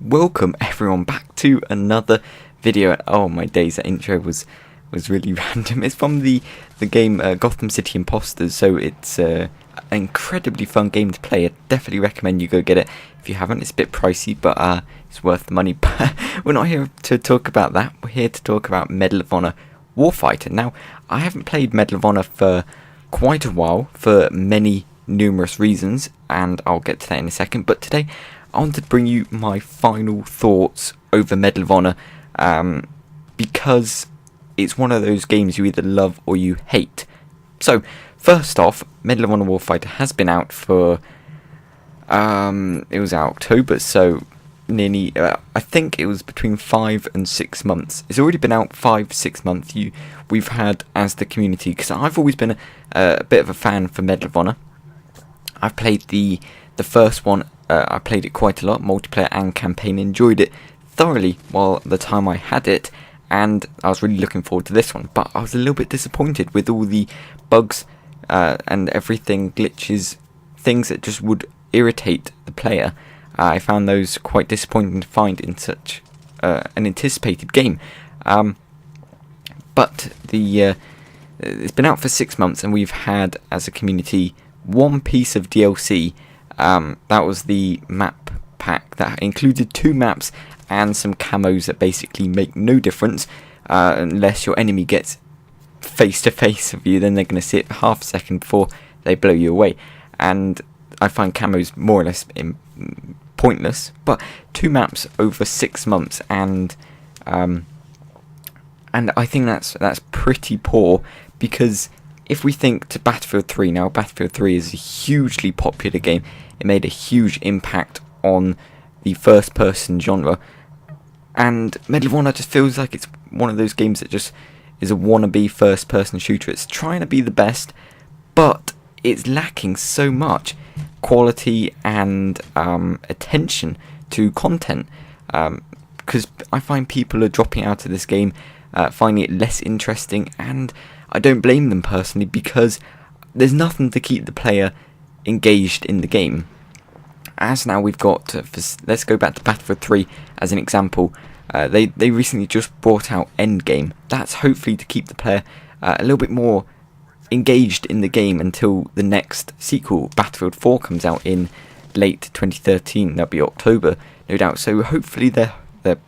welcome everyone back to another video. Oh my days, that intro was really random. It's from the game Gotham City Imposters, so it's an incredibly fun game to play. I definitely recommend you go get it if you haven't. It's a bit pricey, but it's worth the money. But we're not here to talk about that. We're here to talk about Medal of Honor Warfighter. Now, I haven't played Medal of Honor for quite a while for many numerous reasons, and I'll get to that in a second. But today I want to bring you my final thoughts over Medal of Honor, because it's one of those games you either love or you hate. So, first off, Medal of Honor Warfighter has been out for, it was out October, so nearly, I think it was between 5 and 6 months. It's already been out 5-6 months. We've had, as the community, because I've always been a bit of a fan for Medal of Honor. I've played the first one. I played it quite a lot, multiplayer and campaign, enjoyed it thoroughly while the time I had it, and I was really looking forward to this one, but I was a little bit disappointed with all the bugs and everything, glitches, things that just would irritate the player. I found those quite disappointing to find in such an anticipated game. But it's been out for 6 months, and we've had, as a community, one piece of DLC. That was the map pack that included 2 maps and some camos that basically make no difference unless your enemy gets face to face with you. Then they're going to sit for half a second before they blow you away, and I find camos more or less pointless. But 2 maps over 6 months, and I think that's pretty poor, because if we think to Battlefield 3 now, Battlefield 3 is a hugely popular game. It made a huge impact on the first-person genre, and Medal of Honor just feels like it's one of those games that just is a wannabe first-person shooter. It's trying to be the best, but it's lacking so much quality and attention to content, because I find people are dropping out of this game, finding it less interesting, and I don't blame them personally, because there's nothing to keep the player engaged in the game. As now we've got, let's go back to Battlefield 3 as an example. They recently just brought out Endgame. That's hopefully to keep the player a little bit more engaged in the game until the next sequel, Battlefield 4, comes out in late 2013. That'll be October, no doubt. So hopefully they're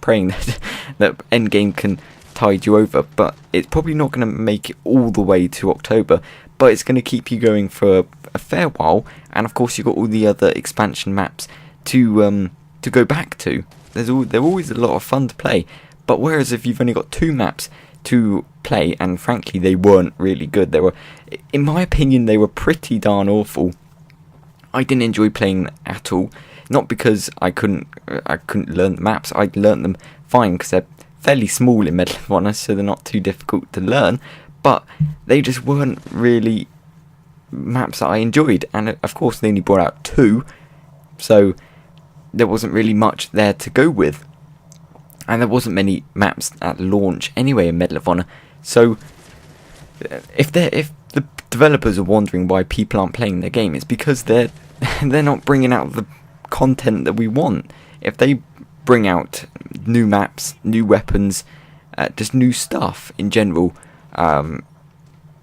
praying that Endgame can tide you over, but it's probably not going to make it all the way to October, but it's going to keep you going for a fair while. And of course you've got all the other expansion maps to go back to. They're always a lot of fun to play, but whereas if you've only got 2 maps to play, and frankly they weren't really good, they were, in my opinion, they were pretty darn awful. I didn't enjoy playing at all, not because I couldn't learn the maps. I learned them fine because they're fairly small in Medal of Honor, so they're not too difficult to learn, but they just weren't really maps that I enjoyed. And of course they only brought out 2, so there wasn't really much there to go with, and there wasn't many maps at launch anyway in Medal of Honor. So if the developers are wondering why people aren't playing their game, it's because they're not bringing out the content that we want. If they bring out new maps, new weapons, just new stuff in general,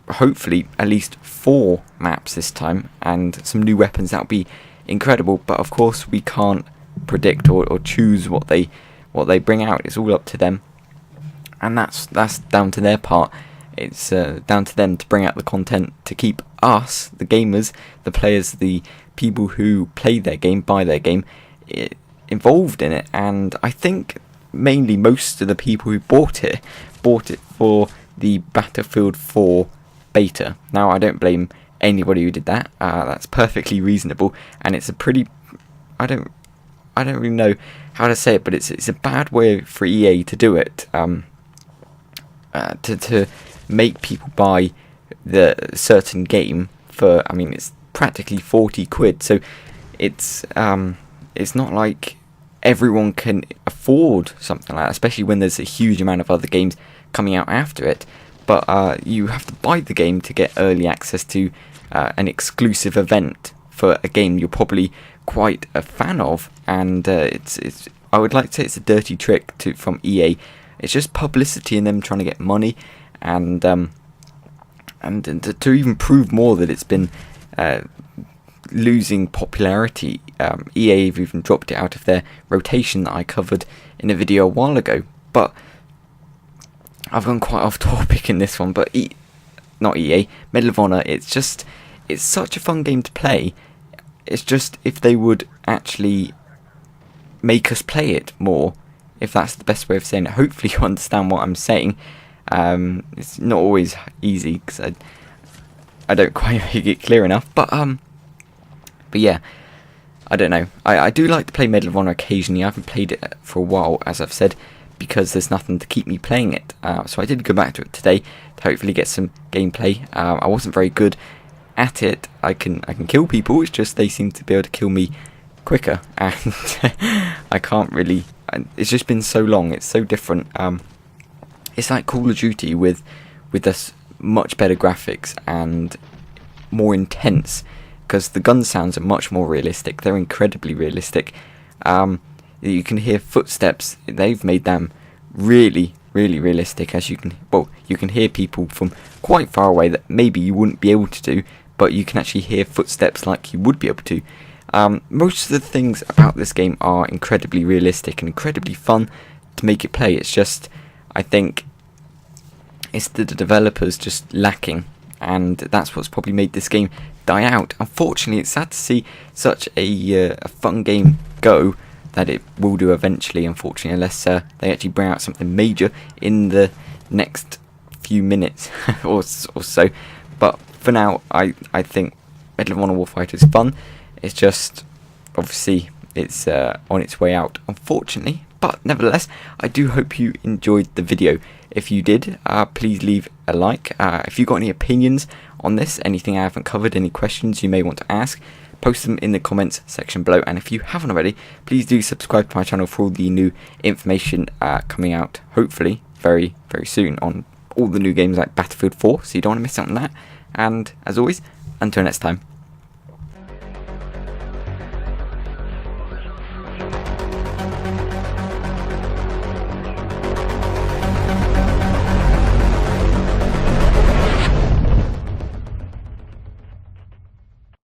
hopefully at least 4 maps this time and some new weapons, that would be incredible. But of course we can't predict or choose what they bring out. It's all up to them, and that's down to their part. It's down to them to bring out the content to keep us, the gamers, the players, the people who play their game, buy their game, involved in it. And I think mainly most of the people who bought it for the Battlefield 4 beta. Now I don't blame anybody who did that. That's perfectly reasonable, and it's a pretty, I don't really know how to say it, but it's a bad way for EA to do it, to make people buy the certain game for, I mean, it's practically 40 quid, so it's not like everyone can afford something like that, especially when there's a huge amount of other games coming out after it. But you have to buy the game to get early access to an exclusive event for a game you're probably quite a fan of, and it's I would like to say it's a dirty trick from EA. It's just publicity and them trying to get money, and to even prove more that it's been losing popularity. EA have even dropped it out of their rotation that I covered in a video a while ago. But I've gone quite off topic in this one. But not EA, Medal of Honor. It's such a fun game to play. It's just if they would actually make us play it more, if that's the best way of saying it. Hopefully you understand what I'm saying. It's not always easy because I don't quite make it clear enough. But yeah, I don't know. I do like to play Medal of Honor occasionally. I haven't played it for a while, as I've said, because there's nothing to keep me playing it. So I did go back to it today to hopefully get some gameplay. I wasn't very good at it. I can kill people. It's just they seem to be able to kill me quicker, and I can't really. It's just been so long. It's so different. It's like Call of Duty with this much better graphics and more intense, because the gun sounds are much more realistic. They're incredibly realistic. You can hear footsteps. They've made them really, really realistic. As you can hear people from quite far away that maybe you wouldn't be able to do, but you can actually hear footsteps like you would be able to. Most of the things about this game are incredibly realistic and incredibly fun to make it play. It's just, I think, it's the developers just lacking, and that's what's probably made this game die out. Unfortunately, it's sad to see such a fun game go, that it will do eventually, unfortunately, unless they actually bring out something major in the next few minutes or so. But for now, I think Medal of Honor Warfighter is fun. It's just, obviously, it's on its way out, unfortunately. But nevertheless, I do hope you enjoyed the video. If you did, please leave a like. If you've got any opinions on this, anything I haven't covered, any questions you may want to ask, post them in the comments section below. And if you haven't already, please do subscribe to my channel for all the new information coming out, hopefully, very, very soon on all the new games like Battlefield 4, so you don't want to miss out on that. And as always, until next time.